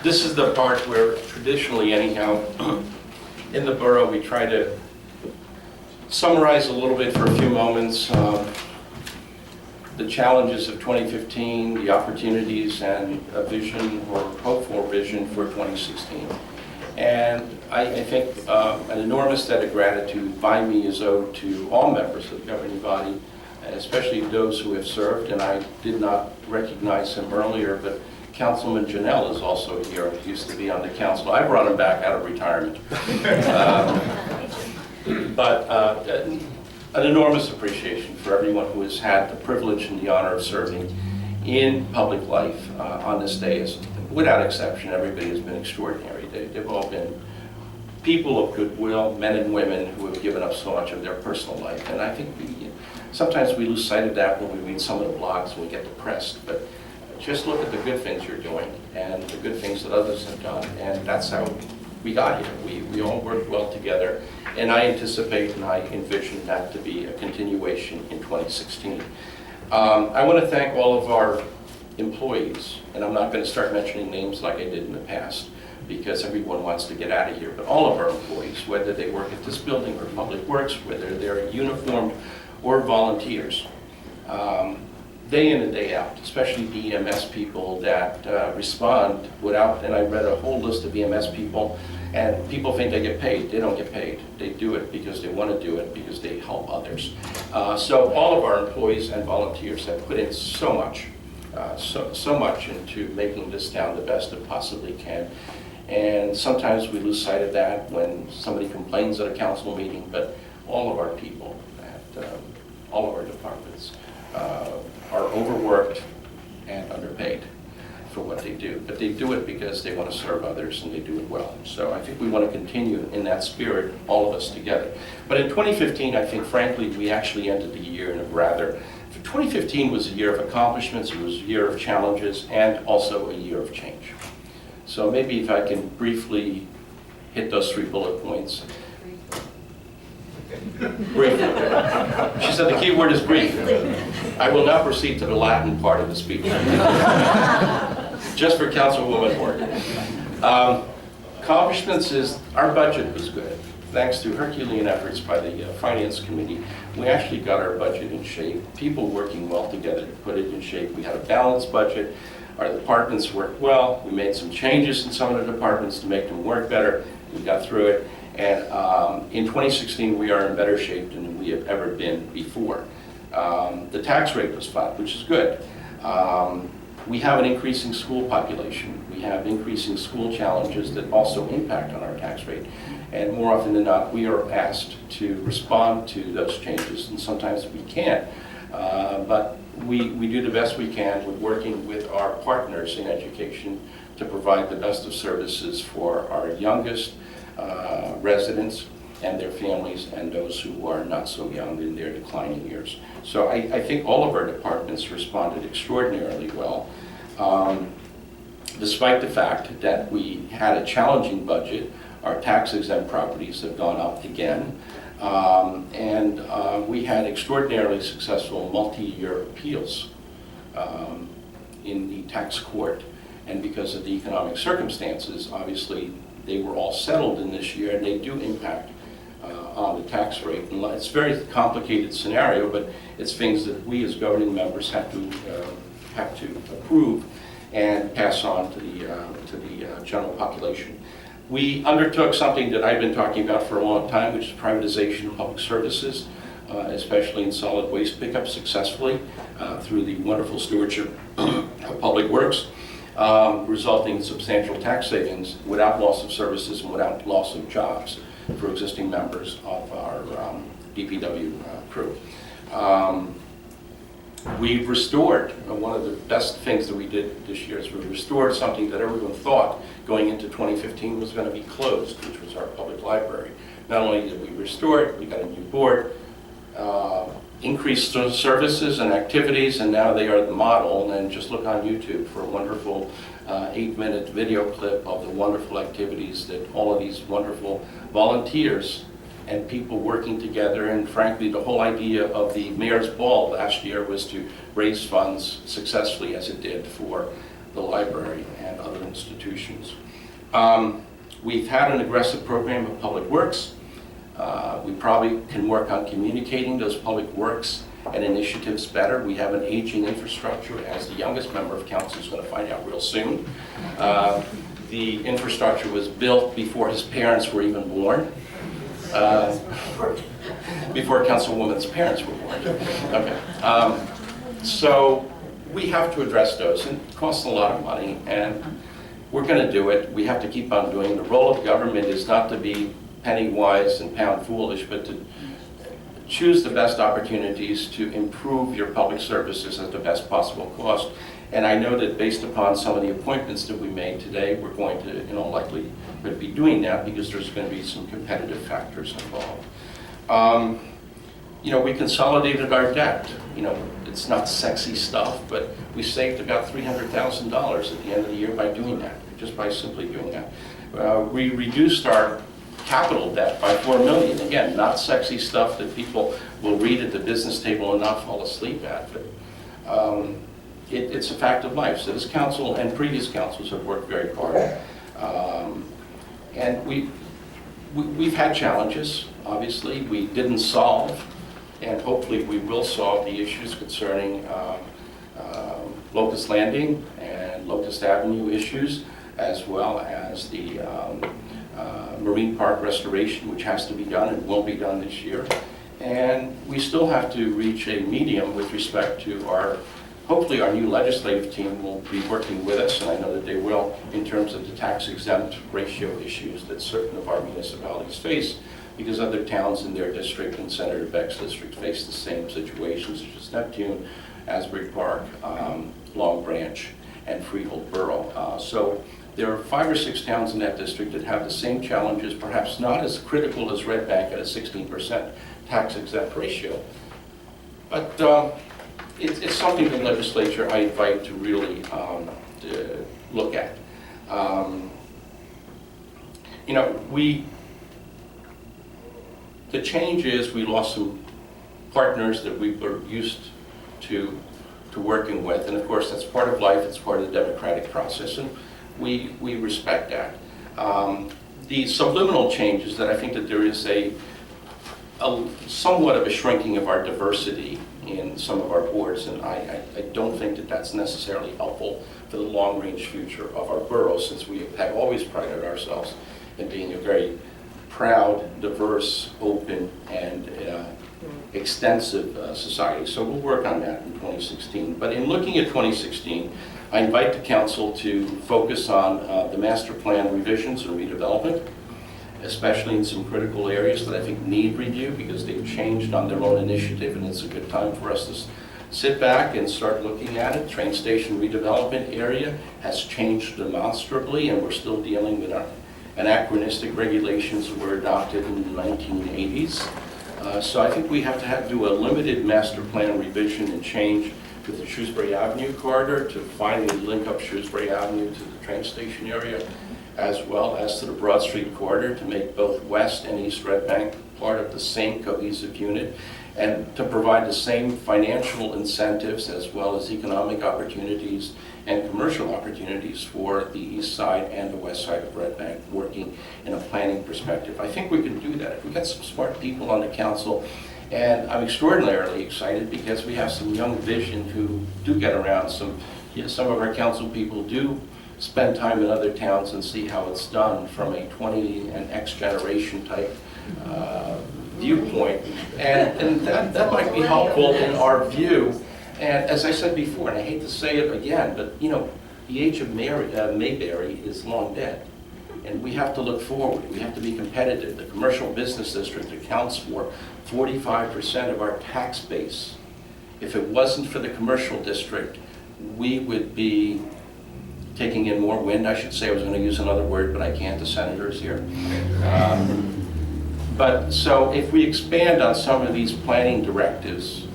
This is the part where traditionally anyhow, in the borough, we try to summarize a little bit for a few moments the challenges of 2015, the opportunities, and a vision or hopeful vision for 2016. And I think an enormous debt of gratitude by me is owed to all members of the governing body, especially those who have served. And I did not recognize him earlier, but Councilman Janelle is also here. He used to be on the council. I brought him back out of retirement. An enormous appreciation for everyone who has had the privilege and the honor of serving in public life on this day. Without exception, everybody has been extraordinary. They've all been people of goodwill, men and women who have given up so much of their personal life. And I think sometimes we lose sight of that when we read some of the blogs and we get depressed. But just look at the good things you're doing and the good things that others have done. And that's how we got here. We all worked well together. And I anticipate and I envision that to be a continuation in 2016. I want to thank all of our employees, and I'm not going to start mentioning names like I did in the past because everyone wants to get out of here, but all of our employees, whether they work at this building or Public Works, whether they're uniformed or volunteers, day in and day out, especially the EMS people that respond without, and I read a whole list of EMS people, and people think they get paid. They don't get paid. They do it because they want to do it, because they help others. So all of our employees and volunteers have put in so much, so much into making this town the best it possibly can. And sometimes we lose sight of that when somebody complains at a council meeting, but all of our people at all of our departments are overworked and underpaid for what they do. But they do it because they want to serve others and they do it well. So I think we want to continue in that spirit, all of us together. But in 2015, I think frankly, we actually ended the year in a rather, 2015 was a year of accomplishments, it was a year of challenges, and also a year of change. So maybe if I can briefly hit those 3 bullet points. Briefly. She said the key word is brief. I will now proceed to the Latin part of the speech. Just for Councilwoman Horton. Accomplishments is, our budget was good. Thanks to Herculean efforts by the Finance Committee, we actually got our budget in shape. People working well together to put it in shape. We had a balanced budget. Our departments worked well. We made some changes in some of the departments to make them work better. We got through it. And in 2016, we are in better shape than we have ever been before. The tax rate was flat, which is good. We have an increasing school population. We have increasing school challenges that also impact on our tax rate. And more often than not, we are asked to respond to those changes, and sometimes we can't. But we do the best we can with working with our partners in education to provide the best of services for our youngest residents and their families and those who are not so young in their declining years. So I think all of our departments responded extraordinarily well. Despite the fact that we had a challenging budget, our tax-exempt properties have gone up again. We had extraordinarily successful multi-year appeals in the tax court. And because of the economic circumstances, obviously, they were all settled in this year, and they do impact on the tax rate. And it's a very complicated scenario, but it's things that we as governing members have to approve and pass on to the general population. We undertook something that I've been talking about for a long time, which is privatization of public services, especially in solid waste pickup successfully through the wonderful stewardship of Public Works, resulting in substantial tax savings without loss of services and without loss of jobs for existing members of our DPW crew. We've restored, one of the best things that we did this year is we restored something that everyone thought going into 2015 was going to be closed, which was our public library. Not only did we restore it, we got a new board, increased services and activities, and now they are the model. And just look on YouTube for a wonderful 8-minute video clip of the wonderful activities that all of these wonderful volunteers and people working together. And frankly, the whole idea of the Mayor's Ball last year was to raise funds successfully, as it did, for the library. And and other institutions. We've had an aggressive program of public works. We probably can work on communicating those public works and initiatives better. We have an aging infrastructure, as the youngest member of council is going to find out real soon. The infrastructure was built before his parents were even born. Before Councilwoman's parents were born. Okay. So we have to address those, and it costs a lot of money, and we're going to do it. We have to keep on doing it. The role of government is not to be penny wise and pound foolish, but to choose the best opportunities to improve your public services at the best possible cost. And I know that based upon some of the appointments that we made today, we're going to, likely be doing that because there's going to be some competitive factors involved. We consolidated our debt. It's not sexy stuff, but we saved about $300,000 at the end of the year by doing that, just by simply doing that. We reduced our capital debt by $4 million. Again, not sexy stuff that people will read at the business table and not fall asleep at, but it's a fact of life. So this council and previous councils have worked very hard. And we've had challenges, obviously. We didn't solve, and hopefully we will solve the issues concerning Locust Landing and Locust Avenue issues, as well as the Marine Park restoration, which has to be done and will be done this year. And we still have to reach a medium with respect to hopefully our new legislative team will be working with us, and I know that they will, in terms of the tax-exempt ratio issues that certain of our municipalities face, because other towns in their district and Senator Beck's district face the same situations, such as Neptune, Asbury Park, Long Branch, and Freehold Borough. So there are 5 or 6 towns in that district that have the same challenges, perhaps not as critical as Red Bank at a 16% tax-exempt ratio. But it's something the legislature I invite to really to look at. The change is we lost some partners that we were used to working with, and of course that's part of life, it's part of the democratic process, and we respect that. The subliminal changes that I think that there is a somewhat of a shrinking of our diversity in some of our boards, and I don't think that that's necessarily helpful for the long-range future of our borough, since we have always prided ourselves in being a very proud, diverse, open, and extensive society. So we'll work on that in 2016. But in looking at 2016, I invite the council to focus on the master plan revisions and redevelopment, especially in some critical areas that I think need review because they've changed on their own initiative, and it's a good time for us to sit back and start looking at it. Train station redevelopment area has changed demonstrably, and we're still dealing with anachronistic regulations that were adopted in the 1980s. So I think we have to do a limited master plan revision and change with the Shrewsbury Avenue corridor to finally link up Shrewsbury Avenue to the train station area, as well as to the Broad Street corridor to make both West and East Red Bank part of the same cohesive unit, and to provide the same financial incentives as well as economic opportunities and commercial opportunities for the east side and the west side of Red Bank, working in a planning perspective. I think we can do that. If we got some smart people on the council, and I'm extraordinarily excited because we have some young vision who do get around. Some of our council people do spend time in other towns and see how it's done from a 20 and X generation type viewpoint, and that might be helpful in our view. And as I said before, and I hate to say it again, but the age of Mayberry is long dead, and we have to look forward. We have to be competitive. The commercial business district accounts for 45% of our tax base. If it wasn't for the commercial district, we would be taking in more wind. I should say, I was going to use another word, but I can't. The senator's here. But so if we expand on some of these planning directives,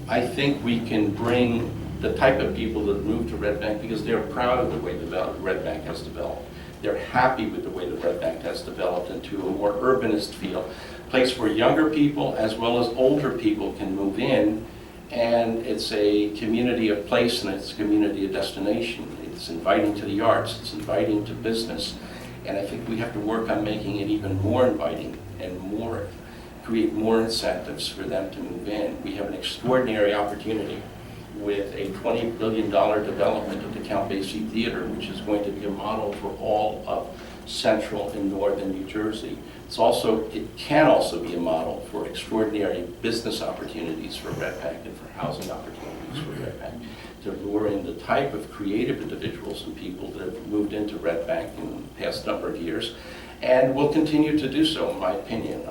I think we can bring the type of people that move to Red Bank because they're proud of the way the Red Bank has developed. They're happy with the way the Red Bank has developed into a more urbanist feel, a place where younger people as well as older people can move in, and it's a community of place and it's a community of destination. It's inviting to the arts, it's inviting to business, and I think we have to work on making it even more inviting and create more incentives for them to move in. We have an extraordinary opportunity with a $20 billion development of the Count Basie Theater, which is going to be a model for all of central and northern New Jersey. It can also be a model for extraordinary business opportunities for Red Bank and for housing opportunities for Red Bank, to lure in the type of creative individuals and people that have moved into Red Bank in the past number of years, and will continue to do so, in my opinion.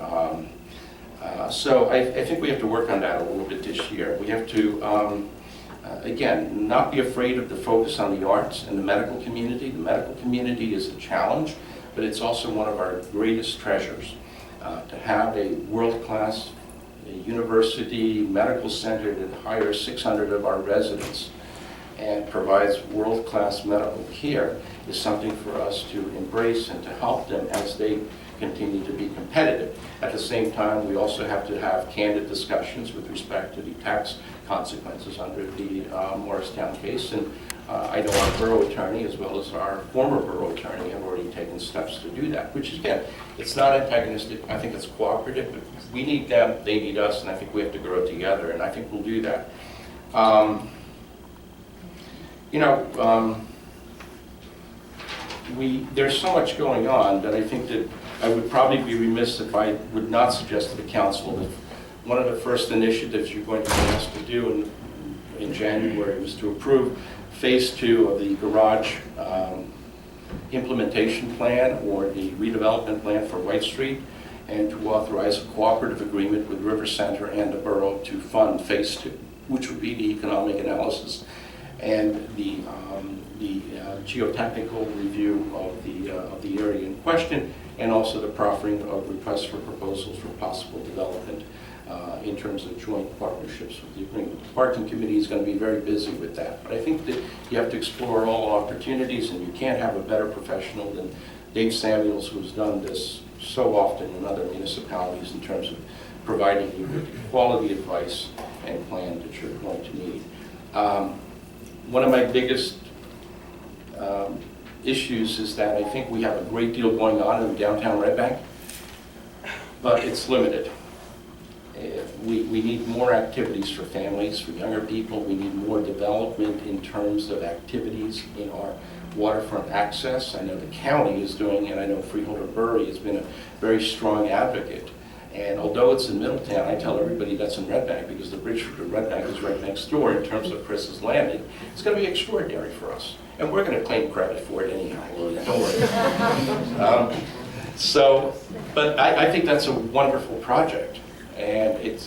So I think we have to work on that a little bit this year. We have to, again, not be afraid of the focus on the arts and the medical community. The medical community is a challenge, but it's also one of our greatest treasures. To have a world-class university medical center that hires 600 of our residents and provides world-class medical care is something for us to embrace and to help them as they continue to be competitive. At the same time, we also have to have candid discussions with respect to the tax consequences under the Morristown case. And I know our borough attorney, as well as our former borough attorney, have already taken steps to do that, which is, again, it's not antagonistic. I think it's cooperative, but we need them, they need us, and I think we have to grow together, and I think we'll do that. There's so much going on that I think that I would probably be remiss if I would not suggest to the council that one of the first initiatives you're going to be asked to do in January was to approve phase 2 of the garage implementation plan, or the redevelopment plan for White Street, and to authorize a cooperative agreement with River Center and the borough to fund phase 2, which would be the economic analysis and the geotechnical review of the area in question, and also the proffering of requests for proposals for possible development in terms of joint partnerships with the agreement. The parking committee is going to be very busy with that, but I think that you have to explore all opportunities, and you can't have a better professional than Dave Samuels, who's done this so often in other municipalities in terms of providing you with quality advice and plan that you're going to need. One of my biggest issues is that I think we have a great deal going on in downtown Red Bank, but it's limited. We need more activities for families, for younger people. We need more development in terms of activities in our waterfront access. I know the county is doing, and I know Freeholder Bury has been a very strong advocate. And although it's in Middletown, I tell everybody that's in Red Bank, because the bridge for Red Bank is right next door in terms of Chris's Landing. It's going to be extraordinary for us. And we're going to claim credit for it anyhow. Don't worry. But I think that's a wonderful project. And it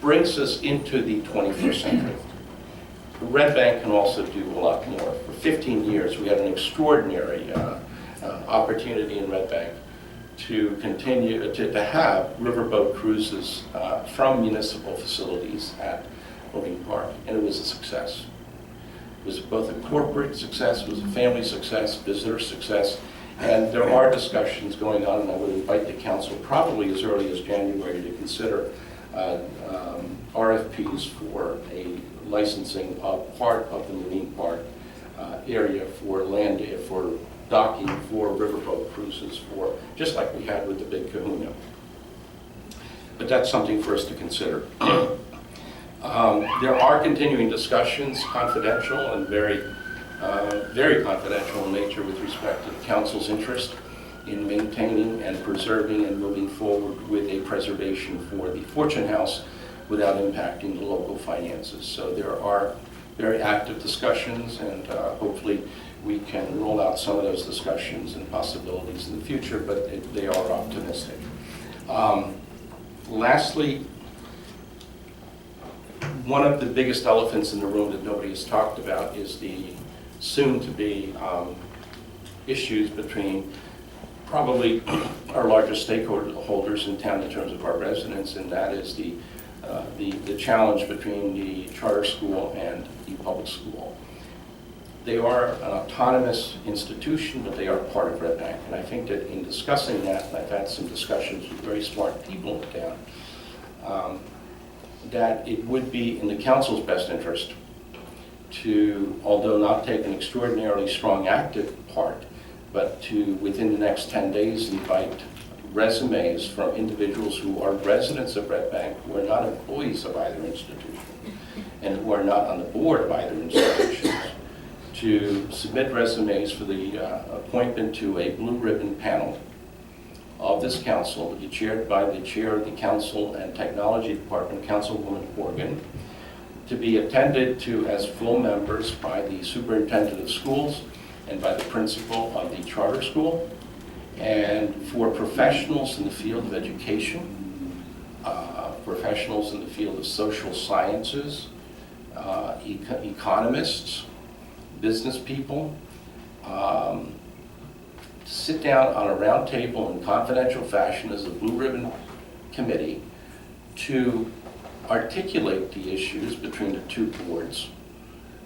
brings us into the 21st century. Red Bank can also do a lot more. For 15 years, we had an extraordinary opportunity in Red Bank to continue to have riverboat cruises from municipal facilities at Moving Park, and it was a success. It was both a corporate success, it was a family success, visitor success, and there are discussions going on, and I would invite the council probably as early as January to consider RFPs for a licensing of part of the Marine Park area for docking for riverboat cruises, for just like we had with the Big Kahuna. But that's something for us to consider. There are continuing discussions, confidential and very confidential in nature, with respect to the council's interest in maintaining and preserving and moving forward with a preservation for the Fortune House without impacting the local finances. So there are very active discussions, and hopefully we can roll out some of those discussions and possibilities in the future, but they are optimistic. Lastly, one of the biggest elephants in the room that nobody has talked about is the soon-to-be issues between probably our largest stakeholders in town in terms of our residents, and that is the challenge between the charter school and the public school. They are an autonomous institution, but they are part of Red Bank. And I think that in discussing that, and I've had some discussions with very smart people in the town, that it would be in the council's best interest to, although not take an extraordinarily strong active part, but to, within the next 10 days, invite resumes from individuals who are residents of Red Bank, who are not employees of either institution, and who are not on the board of either institution, to submit resumes for the appointment to a blue ribbon panel of this council, to be chaired by the chair of the Council and Technology Department, Councilwoman Horgan, to be attended to as full members by the superintendent of schools and by the principal of the charter school, and for professionals in the field of education, professionals in the field of social sciences, economists, business people, sit down on a round table in confidential fashion as a blue ribbon committee to articulate the issues between the two boards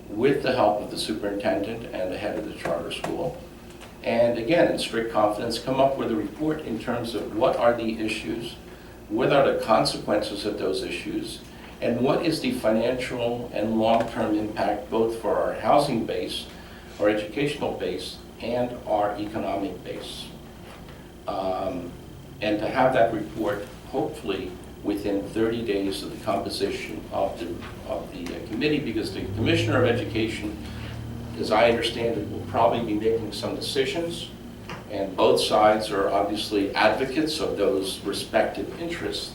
with the help of the superintendent and the head of the charter school. And again, in strict confidence, come up with a report in terms of what are the issues, what are the consequences of those issues, and what is the financial and long-term impact both for our housing base, our educational base, and our economic base. And to have that report, hopefully, within 30 days of the composition of the committee, because the Commissioner of Education, as I understand it, will probably be making some decisions, and both sides are obviously advocates of those respective interests.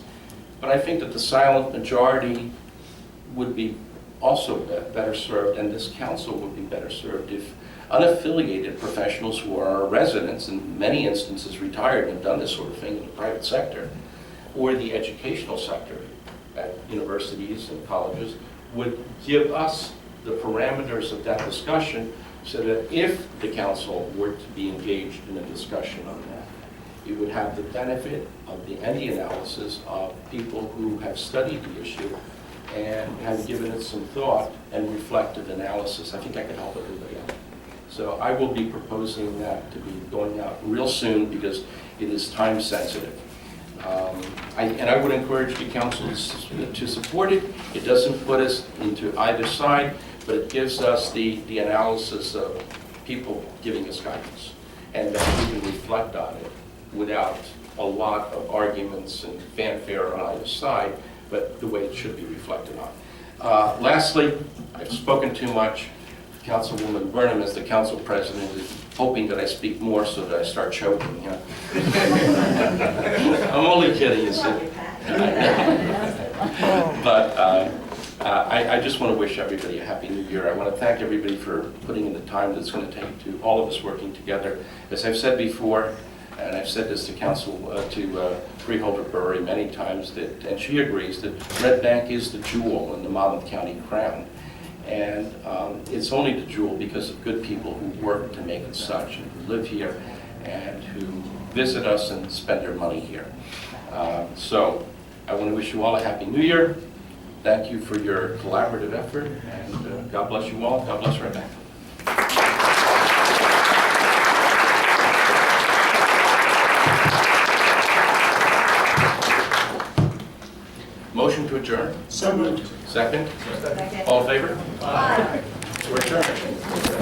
But I think that the silent majority would be also better served, and this council would be better served if unaffiliated professionals who are our residents, in many instances retired and have done this sort of thing in the private sector, or the educational sector at universities and colleges, would give us the parameters of that discussion so that if the council were to be engaged in a discussion on that, it would have the benefit of the analysis of people who have studied the issue and have given it some thought and reflective analysis. I think I can help everybody out. So I will be proposing that to be going out real soon because it is time sensitive. And I would encourage the council to support it. It doesn't put us into either side, but it gives us the analysis of people giving us guidance, and that we can reflect on it without a lot of arguments and fanfare on either side, but the way it should be reflected on. Lastly, I've spoken too much. Councilwoman Burnham, as the council president, is hoping that I speak more so that I start choking. You know? I'm only kidding, you see. But I just want to wish everybody a happy new year. I want to thank everybody for putting in the time that's going to take to all of us working together. As I've said before, and I've said this to council, to Freeholder Burry many times, and she agrees, that Red Bank is the jewel in the Monmouth County crown. And it's only the jewel because of good people who work to make it such, and who live here, and who visit us and spend their money here. So I want to wish you all a happy new year. Thank you for your collaborative effort, and God bless you all. God bless Red Bank. Motion to adjourn? So moved. Second? All in favor? Aye. We're adjourned.